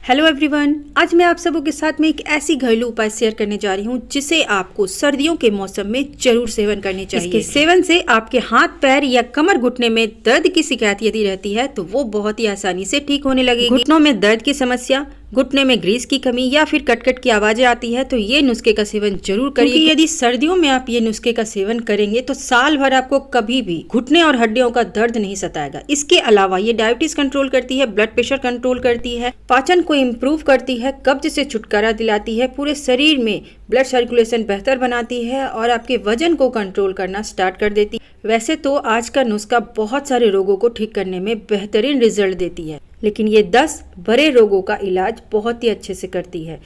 Hello everyone, आज मैं आप सबों के साथ में एक ऐसी घरेलू उपाय शेयर करने जा रही हूँ जिसे आपको सर्दियों के मौसम में जरूर सेवन करनी चाहिए। इसके सेवन से आपके हाथ पैर या कमर घुटने में दर्द की शिकायत यदि रहती है तो वो बहुत ही आसानी से ठीक होने लगेगी। घुटनों में दर्द की समस्या, घुटने में ग्रीस की कमी या फिर कटकट की आवाजें आती है तो ये नुस्खे का सेवन जरूर करिए, क्योंकि यदि सर्दियों में आप ये नुस्खे का सेवन करेंगे तो साल भर आपको कभी भी घुटने और हड्डियों का दर्द नहीं सताएगा। इसके अलावा ये डायबिटीज कंट्रोल करती है, ब्लड प्रेशर कंट्रोल करती है, पाचन को इम्प्रूव करती है, कब्ज से छुटकारा दिलाती है, पूरे शरीर में ब्लड सर्कुलेशन बेहतर बनाती है और आपके वजन को कंट्रोल करना स्टार्ट कर देती है। वैसे तो आज का नुस्खा बहुत सारे रोगों को ठीक करने में बेहतरीन रिजल्ट देती है, लेकिन ये 10 बड़े रोगों का इलाज बहुत ही अच्छे से करती है।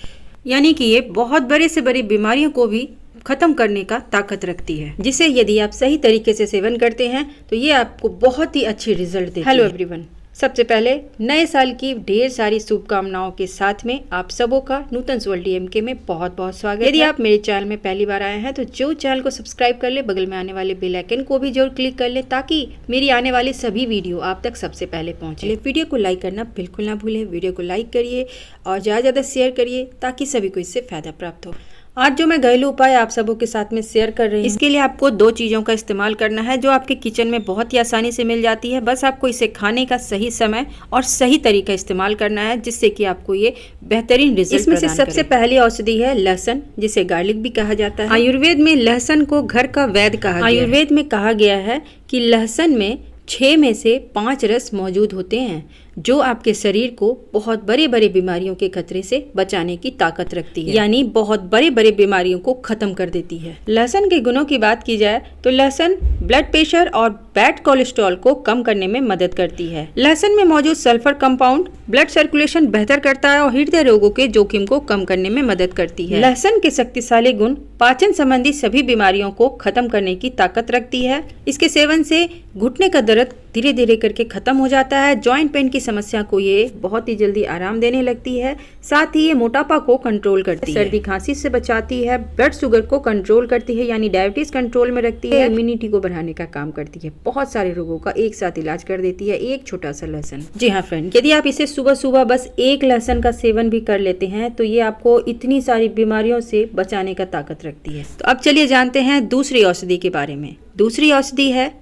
यानी कि ये बहुत बड़े से बड़ी बीमारियों को भी खत्म करने का ताकत रखती है, जिसे यदि आप सही तरीके से सेवन करते हैं तो ये आपको बहुत ही अच्छी रिजल्ट देती है। हेलो एवरीवन, सबसे पहले नए साल की ढेर सारी शुभकामनाओं के साथ में आप सबों का नूतन वर्ल्ड डीएमके में बहुत बहुत स्वागत। यदि आप मेरे चैनल में पहली बार आए हैं तो जो चैनल को सब्सक्राइब कर ले, बगल में आने वाले बेल आइकन को भी जरूर क्लिक कर ले ताकि मेरी आने वाली सभी वीडियो आप तक सबसे पहले पहुंचे। वीडियो को लाइक करना बिल्कुल ना भूलें, वीडियो को लाइक करिए और ज़्यादा शेयर करिए ताकि सभी को इससे फायदा प्राप्त हो। आज जो मैं घरेलू उपाय आप सबों के साथ में शेयर कर रही हूँ, इसके लिए आपको 2 चीज़ों का इस्तेमाल करना है जो आपके किचन में बहुत ही आसानी से मिल जाती है। बस आपको इसे खाने का सही समय और सही तरीका इस्तेमाल करना है जिससे कि आपको ये बेहतरीन रिजल्ट इसमें से सबसे पहली औषधि है लहसुन, जिसे गार्लिक भी कहा जाता है। आयुर्वेद में लहसुन को घर का वैद्य कहा गया है। आयुर्वेद में कहा गया है कि लहसुन में 6 में से 5 रस मौजूद होते हैं जो आपके शरीर को बहुत बड़े बड़े बीमारियों के खतरे से बचाने की ताकत रखती है, यानी बहुत बड़े बड़े बीमारियों को खत्म कर देती है। लहसुन के गुणों की बात की जाए तो लहसुन ब्लड प्रेशर और बैड कोलेस्ट्रॉल को कम करने में मदद करती है। लहसुन में मौजूद सल्फर कंपाउंड ब्लड सर्कुलेशन बेहतर करता है और हृदय रोगों के जोखिम को कम करने में मदद करती है। लहसुन के शक्तिशाली गुण पाचन संबंधी सभी बीमारियों को खत्म करने की ताकत रखती है। इसके सेवन से घुटने का दर्द धीरे धीरे करके खत्म हो जाता है। जॉइंट पेन की समस्या को ये बहुत ही जल्दी आराम देने लगती है। साथ ही ये मोटापा को कंट्रोल करती है, सर्दी खांसी से बचाती है, ब्लड शुगर को कंट्रोल करती है यानी डायबिटीज कंट्रोल में रखती है, इम्यूनिटी को बढ़ाने का काम करती है, बहुत सारे रोगों का एक साथ इलाज कर देती है एक छोटा सा लहसुन। जी हाँ फ्रेंड, यदि आप इसे सुबह सुबह बस एक लहसुन का सेवन भी कर लेते हैं तो ये आपको इतनी सारी बीमारियों से बचाने का ताकत रखती है। तो अब चलिए जानते हैं दूसरी औषधि के बारे में। दूसरी औषधि है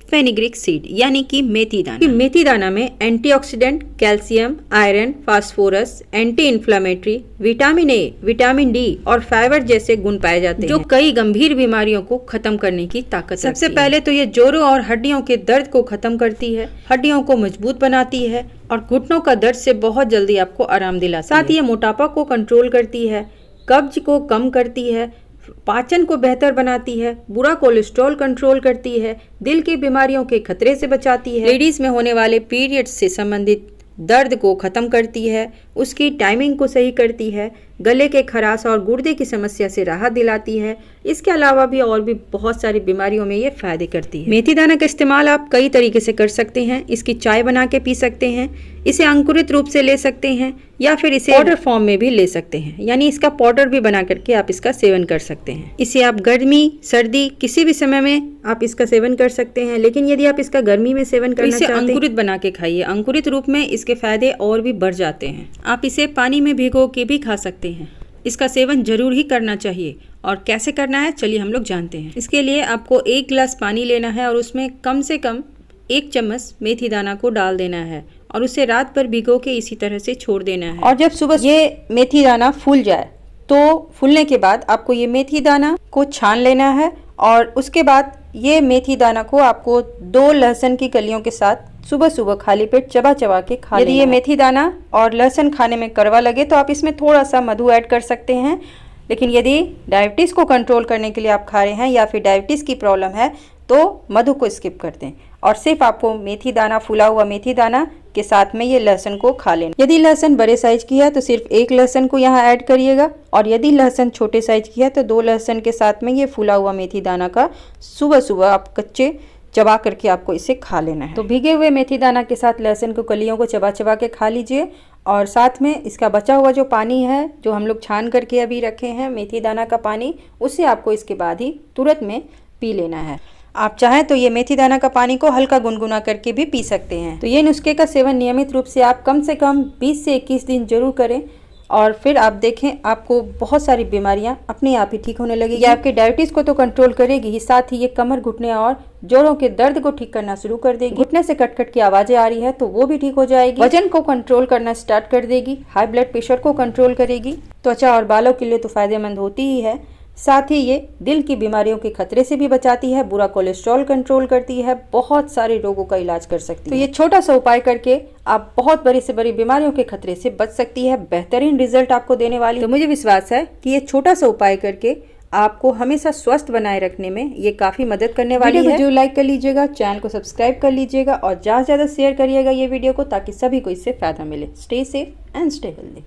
फेनिग्रीक सीड यानी कि मेथी दाना। मेथी दाना में antioxidant, calcium, iron, phosphorus, anti inflammatory, vitamin A, vitamin D और फाइबर जैसे गुण पाए जाते हैं जो कई गंभीर बीमारियों को खत्म करने की ताकत सबसे पहले तो ये जोड़ों और हड्डियों के दर्द को खत्म करती है, हड्डियों को मजबूत बनाती है और घुटनों का दर्द से बहुत जल्दी आपको आराम दिलाती है। साथ ही ये मोटापा को कंट्रोल करती है, कब्ज को कम करती है, पाचन को बेहतर बनाती है, बुरा कोलेस्ट्रॉल कंट्रोल करती है, दिल की बीमारियों के खतरे से बचाती है, लेडीज में होने वाले पीरियड्स से संबंधित दर्द को खत्म करती है, उसकी टाइमिंग को सही करती है, गले के खराश और गुर्दे की समस्या से राहत दिलाती है। इसके अलावा भी और भी बहुत सारी बीमारियों में ये फायदे करती है। मेथी दाना का इस्तेमाल आप कई तरीके से कर सकते हैं। इसकी चाय बना के पी सकते हैं, इसे अंकुरित रूप से ले सकते हैं या फिर इसे पाउडर फॉर्म में भी ले सकते हैं, यानी इसका पाउडर भी बना करके आप इसका सेवन कर सकते हैं। इसे आप गर्मी सर्दी किसी भी समय में आप इसका सेवन कर सकते हैं, लेकिन यदि आप इसका गर्मी में सेवन करना चाहते हैं अंकुरित बना के खाइए। अंकुरित रूप में इसके फायदे और भी बढ़ जाते हैं। आप इसे पानी में भिगो के भी खा सकते हैं। इसका सेवन जरूर ही करना चाहिए। और कैसे करना है चलिए हम लोग जानते हैं। इसके लिए आपको 1 गिलास पानी लेना है और उसमें कम से कम 1 चम्मच मेथी दाना को डाल देना है और उसे रात भर भिगो के इसी तरह से छोड़ देना है। और जब सुबह ये मेथी दाना फूल जाए तो फूलने के बाद आपको ये मेथी दाना को छान लेना है और उसके बाद ये मेथी दाना को आपको 2 लहसुन की कलियों के साथ सुबह सुबह खाली पेट चबा चबा के खा लेना है। यदि ये मेथी दाना और लहसुन खाने में कड़वा लगे तो आप इसमें थोड़ा सा मधु ऐड कर सकते हैं, लेकिन यदि डायबिटीज़ को कंट्रोल करने के लिए आप खा रहे हैं या फिर डायबिटीज़ की प्रॉब्लम है तो मधु को स्किप कर दें और सिर्फ आपको मेथी दाना, फूला हुआ मेथी दाना के साथ में ये लहसुन को खा लेना। यदि लहसुन बड़े साइज की है तो सिर्फ 1 लहसुन को यहाँ ऐड करिएगा और यदि लहसुन छोटे साइज की है तो 2 लहसुन के साथ में ये फूला हुआ मेथी दाना का सुबह सुबह आप कच्चे चबा करके आपको इसे खा लेना है। तो भीगे हुए मेथी दाना के साथ लहसुन को कलियों को चबा चबा के खा लीजिए और साथ में इसका बचा हुआ जो पानी है जो हम लोग छान करके अभी रखे हैं मेथी दाना का पानी, उसे आपको इसके बाद ही तुरंत में पी लेना है। आप चाहें तो ये मेथी दाना का पानी को हल्का गुनगुना करके भी पी सकते हैं। तो ये नुस्खे का सेवन नियमित रूप से आप कम से कम 20 से 21 दिन जरूर करें और फिर आप देखें आपको बहुत सारी बीमारियां अपने आप ही ठीक होने लगेगी। ये आपके डायबिटीज को तो कंट्रोल करेगी ही, साथ ही ये कमर, घुटने और जोड़ों के दर्द को ठीक करना शुरू कर देगी। घुटने से कट की आवाजें आ रही है तो वो भी ठीक हो जाएगी। वजन को कंट्रोल करना स्टार्ट कर देगी। हाई ब्लड प्रेशर को कंट्रोल करेगी। त्वचा और बालों के लिए तो फायदेमंद होती ही है, साथ ही ये दिल की बीमारियों के खतरे से भी बचाती है, बुरा कोलेस्ट्रॉल कंट्रोल करती है, बहुत सारे रोगों का इलाज कर सकती है। तो ये छोटा सा उपाय करके आप बहुत बड़ी से बड़ी बीमारियों के खतरे से बच सकती है। बेहतरीन रिजल्ट आपको देने वाली। तो मुझे विश्वास है कि ये छोटा सा उपाय करके आपको हमेशा स्वस्थ बनाए रखने में ये काफी मदद करने वाली है। वीडियो को लाइक कर लीजिएगा, चैनल को सब्सक्राइब कर लीजिएगा और ज्यादा से ज्यादा शेयर करिएगा ये वीडियो को, ताकि सभी को इससे फायदा मिले। Stay safe and stay healthy.